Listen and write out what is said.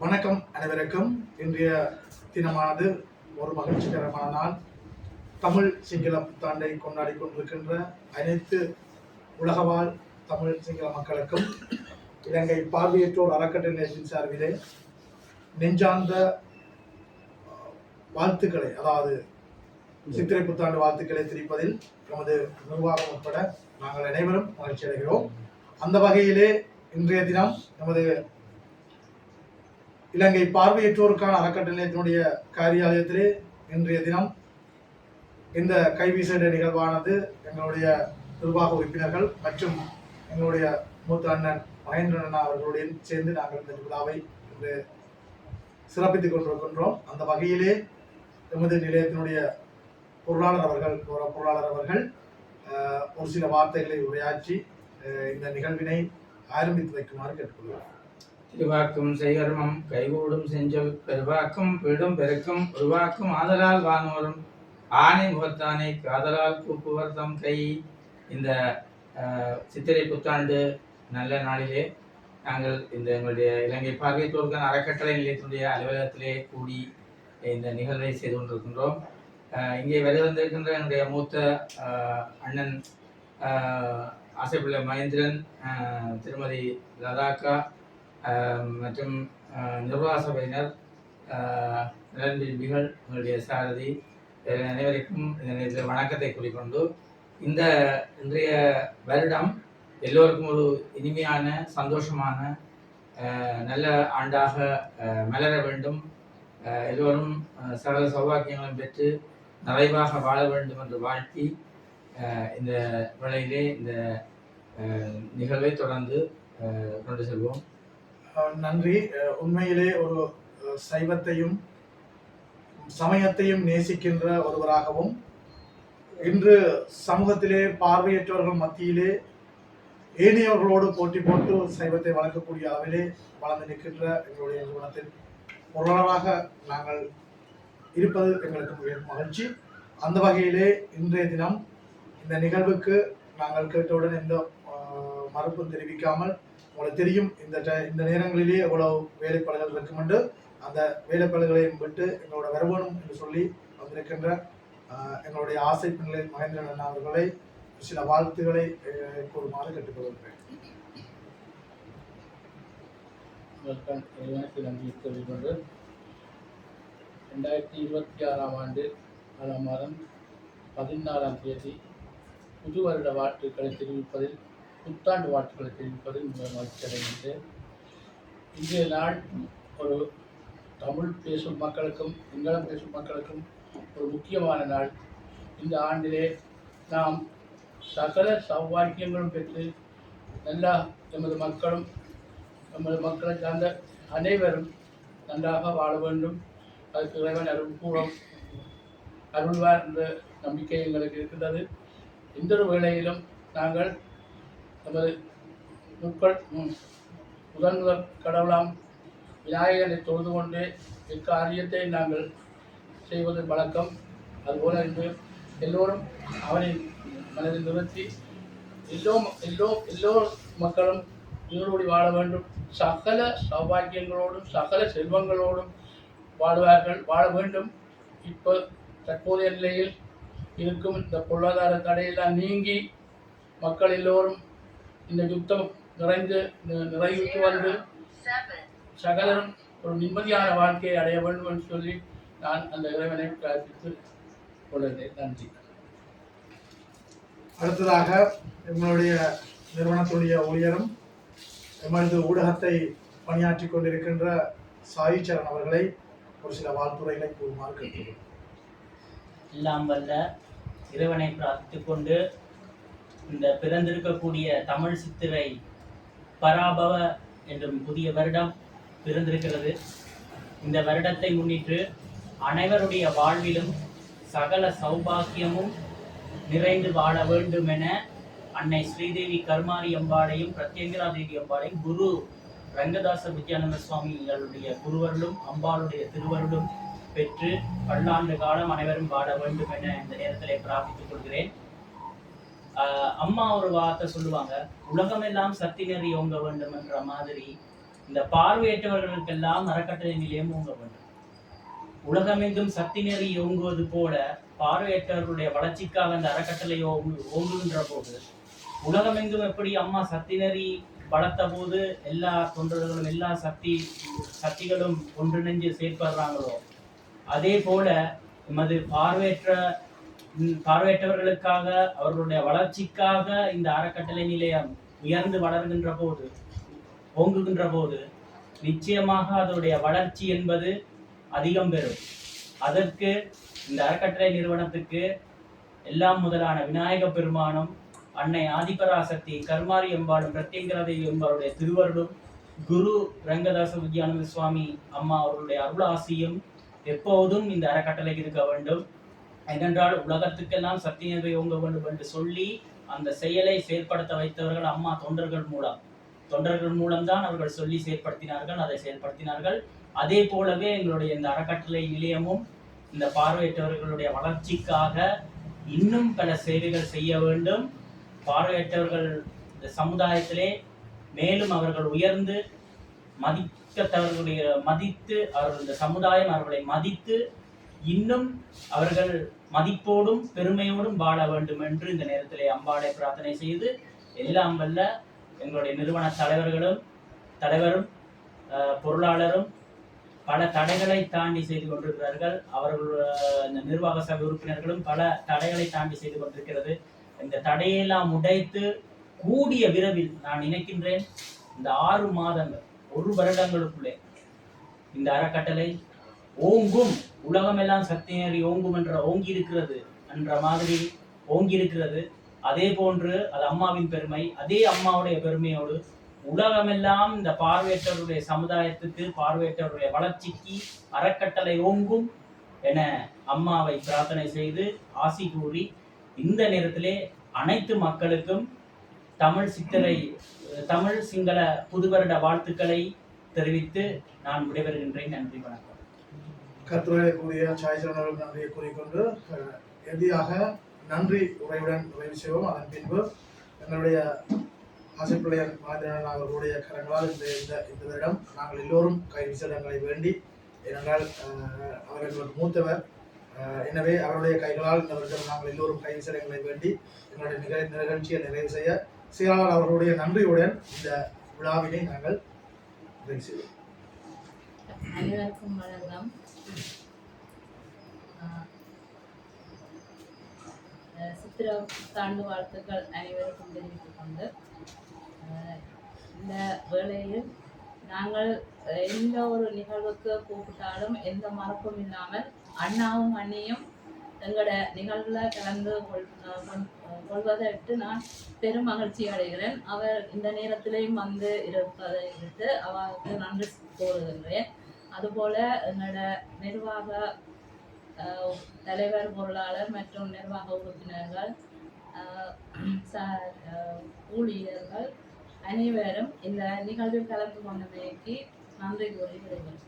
வணக்கம் அனைவருக்கும். இன்றைய தினமானது ஒரு மகிழ்ச்சிகரமான நாள். தமிழ் சிங்கள புத்தாண்டை கொண்டாடி கொண்டிருக்கின்ற அனைத்து உலகவாழ் தமிழ் சிங்கள மக்களுக்கும் இலங்கை பார்வையற்றோர் அறக்கட்டளையின் சார்பிலே நெஞ்சார்ந்த வாழ்த்துக்களை, அதாவது சித்திரை புத்தாண்டு வாழ்த்துக்களை தெரிவிப்பதில் நமது நிர்வாகம் உட்பட நாங்கள் அனைவரும் மகிழ்ச்சி அடைகிறோம். அந்த வகையிலே இன்றைய தினம் நமது இலங்கை பார்வையற்றோருக்கான அறக்கட்டளையினுடைய காரியாலயத்திலே இன்றைய தினம் இந்த கைவீசல் நிகழ்வானது எங்களுடைய நிர்வாக உறுப்பினர்கள் மற்றும் எங்களுடைய மூத்த அண்ணன் மகேந்திரன் அண்ணா அவர்களுடன் சேர்ந்து நாங்கள் இந்த விழாவை இன்று சிறப்பித்துக் கொண்டிருக்கின்றோம். அந்த வகையிலே எமது நிலையத்தினுடைய பொருளாளர் அவர்கள் ஒரு சில வார்த்தைகளை உரையாற்றி இந்த நிகழ்வினை ஆரம்பித்து வைக்குமாறு கேட்டுக்கொள்கிறோம். திருவாக்கும் செய்கர்மம் கைகூடும் செஞ்சொல் பெருவாக்கும் பீடும் பெருக்கும் உருவாக்கும் ஆதலால் வானோரும் ஆணை முகத்தானை காதலால் கூப்புவர் தம் கை. இந்த சித்திரை புத்தாண்டு நல்ல நாளிலே நாங்கள் இந்த எங்களுடைய இலங்கை பார்வையற்றோருக்கான அறக்கட்டளை நிலையத்தினுடைய அலுவலகத்திலே கூடி இந்த நிகழ்வை செய்து கொண்டிருக்கின்றோம். இங்கே வருகின்றிருக்கின்ற என்னுடைய மூத்த அண்ணன் ஆசைப்பிள்ளை மகேந்திரன், திருமதி லதாக்கா மற்றும் நிர்வாக சபையினர், நலன்பிகள், உங்களுடைய சாரதி அனைவருக்கும் இந்த நேரத்தில் வணக்கத்தை கூறிக்கொண்டு, இந்த இன்றைய வருடம் எல்லோருக்கும் ஒரு இனிமையான சந்தோஷமான நல்ல ஆண்டாக மலர வேண்டும், எல்லோரும் சகல சௌபாக்கியங்களும் பெற்று நிறைவாக வாழ வேண்டும் என்று வாழ்த்தி இந்த வேளையிலே இந்த நிகழ்வை தொடர்ந்து கொண்டு செல்வோம். நன்றி. உண்மையிலே ஒரு சைவத்தையும் சமயத்தையும் நேசிக்கின்ற ஒருவராகவும் இன்று சமூகத்திலே பார்வையற்றவர்கள் மத்தியிலே ஏனையவர்களோடு போட்டி போட்டு சைவத்தை வளர்க்கக்கூடிய அளவிலே வளர்ந்து நிற்கின்ற எங்களுடைய நிறுவனத்தின் பொருளாளராக நாங்கள் இருப்பது எங்களுக்கு மகிழ்ச்சி. அந்த வகையிலே இன்றைய தினம் இந்த நிகழ்வுக்கு நாங்கள் கேட்டவுடன் எந்த மறுப்பும் தெரிவிக்காமல், உங்களுக்கு தெரியும் இந்த நேரங்களிலே எவ்வளவு வேலைப்பாடுகள் இருக்கும் என்று, அந்த வேலைப்பாடுகளையும் விட்டு எங்களோட வரவேணும் என்று சொல்லி வந்திருக்கின்ற எங்களுடைய ஆசை பிள்ளை மகேந்திரன் அண்ணா அவர்களை சில வாழ்த்துக்களை கூறுமாறு கேட்டுக்கொள்கிறேன். நன்றி கூறிக்கொண்டு 2026 ஆண்டு 4 மாதம் 14ஆம் தேதி புது வருட வாழ்த்துக்களை தெரிவிப்பதில், புத்தாண்டு வாழ்த்துக்களை தெரிவிப்பதில் மிக மகிழ்ச்சி அடைகின்றேன். இன்றைய நாள் ஒரு தமிழ் பேசும் மக்களுக்கும் சிங்களம் பேசும் மக்களுக்கும் ஒரு முக்கியமான நாள். இந்த ஆண்டிலே நாம் சகல சௌபாக்கியங்களும் பெற்று நல்லா எமது மக்களை சார்ந்த அனைவரும் நன்றாக வாழ வேண்டும். அதுக்கு இறைவன் அருள்வார் என்ற நம்பிக்கை எங்களுக்கு இருக்கின்றது. எந்த ஒரு வேளையிலும் நாங்கள் நமது முதல் கடவுளாம் விநாயகனை தொழுது கொண்டு இக்காரியத்தை நாங்கள் செய்வது வழக்கம். அதுபோல இன்று எல்லோரும் அவனை மனதில் நிறுத்தி எல்லோ மக்களும் உயிரோடு வாழ வேண்டும், சகல சௌபாக்கியங்களோடும் சகல செல்வங்களோடும் வாழ வேண்டும். இப்போ தற்போதைய நிலையில் இருக்கும் இந்த பொருளாதார தடையெல்லாம் நீங்கி மக்கள் எல்லோரும் இந்த யுத்தம் நிறைவுக்கு வந்து சகலரும் ஒரு நிம்மதியான வாழ்க்கையை அடைய வேண்டும் என்று சொல்லி நான் அந்த இறைவனை பிரார்த்தித்து கொள்கிறேன். நன்றி. அடுத்ததாக எங்களுடைய நிறுவனத்துடைய ஊழியரும் எமது ஊடகத்தை பணியாற்றி கொண்டிருக்கின்ற சாயிச்சரன் அவர்களை ஒரு சில வாழ்த்துறைகளை கூறுமாறு கேட்கிறோம். எல்லாம் வல்ல இறைவனை பிரார்த்தித்துக் கொண்டு, இந்த பிறந்திருக்கக்கூடிய தமிழ் சித்திரை பராபவ என்றும் புதிய வருடம் பிறந்திருக்கிறது. இந்த வருடத்தை முன்னிட்டு அனைவருடைய வாழ்விலும் சகல சௌபாக்கியமும் நிறைந்து வாழ வேண்டும் என அன்னை ஸ்ரீதேவி கருமாரி அம்பாளையும் பிரத்யங்கரா தேவி அம்பாளையும் குரு ரங்கதாச வித்யானந்த சுவாமிகளுடைய குருவருளும் அம்பாளுடைய திருவருளும் பெற்று பல்லாண்டு காலம் அனைவரும் வாழ வேண்டும் என இந்த நேரத்திலே பிரார்த்தித்துக் கொள்கிறேன். அம்மா ஒரு வார்த்தை சொல்லுவாங்க, உலகமெல்லாம் சக்தி நெறி ஓங்க வேண்டும் என்ற மாதிரி இந்த பார்வையற்றவர்களுக்கெல்லாம் அறக்கட்டளை நிலையம் ஓங்க வேண்டும். உலகமெங்கும் சக்தி நெறி ஓங்குவது போல பார்வையற்றவர்களுடைய வளர்ச்சிக்காக அந்த அறக்கட்டளை ஓங்குகின்ற போது, உலகமெங்கும் எப்படி அம்மா சக்தி நெறி வளர்த்த போது எல்லா தொண்டர்களும் எல்லா சக்திகளும் ஒன்றிணைஞ்சு செயற்படுறாங்களோ, அதே போல எமது பார்வையற்றவர்களுக்காக அவர்களுடைய வளர்ச்சிக்காக இந்த அறக்கட்டளை நிலையம் உயர்ந்து வளர்கின்ற போது, ஓங்குகின்ற போது நிச்சயமாக அதனுடைய வளர்ச்சி என்பது அதிகம் பெறும். அதற்கு இந்த அறக்கட்டளை நிறுவனத்துக்கு எல்லாம் முதலான விநாயக பெருமானும் அன்னை ஆதிபராசக்தி கருமாரி எம்பாளும் பிரத்யங்கரதை என்பவருடைய திருவருளும் குரு ரங்கதாச வித்யானந்த சுவாமி அம்மா அவர்களுடைய அருளாசியும் எப்போதும் இந்த அறக்கட்டளைக்கு இருக்க வேண்டும். ஏனென்றால் உலகத்துக்கெல்லாம் சத்தியத்தை ஓங்க வேண்டும் என்று சொல்லி அந்த செயலை செயல்படுத்த வைத்தவர்கள் அம்மா தொண்டர்கள் மூலம்தான் அவர்கள் சொல்லி செயற்படுத்தினார்கள், அதை செயல்படுத்தினார்கள். அதே போலவே எங்களுடைய இந்த அறக்கட்டளை நிலையமும் இந்த பார்வையற்றவர்களுடைய வளர்ச்சிக்காக இன்னும் பல சேவைகள் செய்ய வேண்டும். பார்வையற்றவர்கள் இந்த சமுதாயத்திலே மேலும் அவர்கள் உயர்ந்து மதித்து அவர்கள் இந்த சமுதாயம் அவர்களை மதித்து இன்னும் அவர்கள் மதிப்போடும் பெருமையோடும் வாழ வேண்டும் என்று இந்த நேரத்திலே அம்பாளை பிரார்த்தனை செய்து, எல்லாம் வல்ல எங்களுடைய நிறுவன தலைவரும் பொருளாளரும் பல தடைகளை தாண்டி செய்து கொண்டிருக்கிறார்கள். அவர்கள் இந்த நிர்வாக சபை உறுப்பினர்களும் பல தடைகளை தாண்டி செய்து கொண்டிருக்கிறது. இந்த தடையெல்லாம் உடைத்து கூடிய விரைவில் நான் நினைக்கின்றேன் இந்த 6 மாதங்கள் 1 வருடங்களுக்குள்ளே இந்த அறக்கட்டளை ஓங்கும், உலகமெல்லாம் சக்திநேரி ஓங்கும் என்ற ஓங்கி இருக்கிறது. அதே போன்று அது அம்மாவின் பெருமை, அதே அம்மாவுடைய பெருமையோடு உலகமெல்லாம் இந்த பார்வையற்றவருடைய சமுதாயத்துக்கு பார்வையற்றவருடைய வளர்ச்சிக்கு அறக்கட்டளை ஓங்கும் என அம்மாவை பிரார்த்தனை செய்து ஆசி கூறி இந்த நேரத்திலே அனைத்து மக்களுக்கும் தமிழ் சிங்கள புதுவருட வாழ்த்துக்களை தெரிவித்து நான் விடைபெறுகின்றேன். நன்றி, வணக்கம். கர்த்தரை கூறிய சாய்சரனர்களுக்கு நன்றியை கூறிக்கொண்டு இறுதியாக நன்றி உரையுடன் நிறைவு செய்வோம். அதன் பின்பு எங்களுடைய ஆசைப்பிள்ளையர் மாதிரியான அவர்களுடைய கரங்களால் இந்த வருடம் நாங்கள் எல்லோரும் கை விசேடங்களை வேண்டி, ஏனென்றால் அவர் எங்களுக்கு மூத்தவர், எனவே அவருடைய கைகளால் இந்த வருடம் நாங்கள் எல்லோரும் கை விசேடங்களை வேண்டி எங்களுடைய நிகழ்ச்சியை நிறைவு செய்ய செயலாளர் அவர்களுடைய நன்றியுடன் இந்த விழாவினை நாங்கள் நிறைவு செய்வோம். அனைவருக்கும் வணக்கம். சித்திர புத்தாண்டு வாழ்த்துக்கள் அனைவருக்கும் தெரிவித்துக் கொண்டு, இந்த வேளையில் நாங்கள் எந்த ஒரு நிகழ்வுக்கு கூப்பிட்டாலும் எந்த மறப்பும் இல்லாமல் அண்ணாவும் அண்ணியும் எங்களோட நிகழ்வுல கலந்து கொள்வதற்கு நான் பெரும் மகிழ்ச்சி அடைகிறேன். அவர் இந்த நேரத்திலையும் வந்து இருப்பதை எடுத்து அவருக்கு நன்றி கூறுகின்றேன். அதுபோல எங்களோட நிர்வாக தலைவர், பொருளாளர் மற்றும் நிர்வாக உறுப்பினர்கள், ஊழியர்கள் அனைவரும் இந்த நிகழ்வில் கலந்து கொண்டமைக்கு நன்றி கூறி விடுகிறேன்.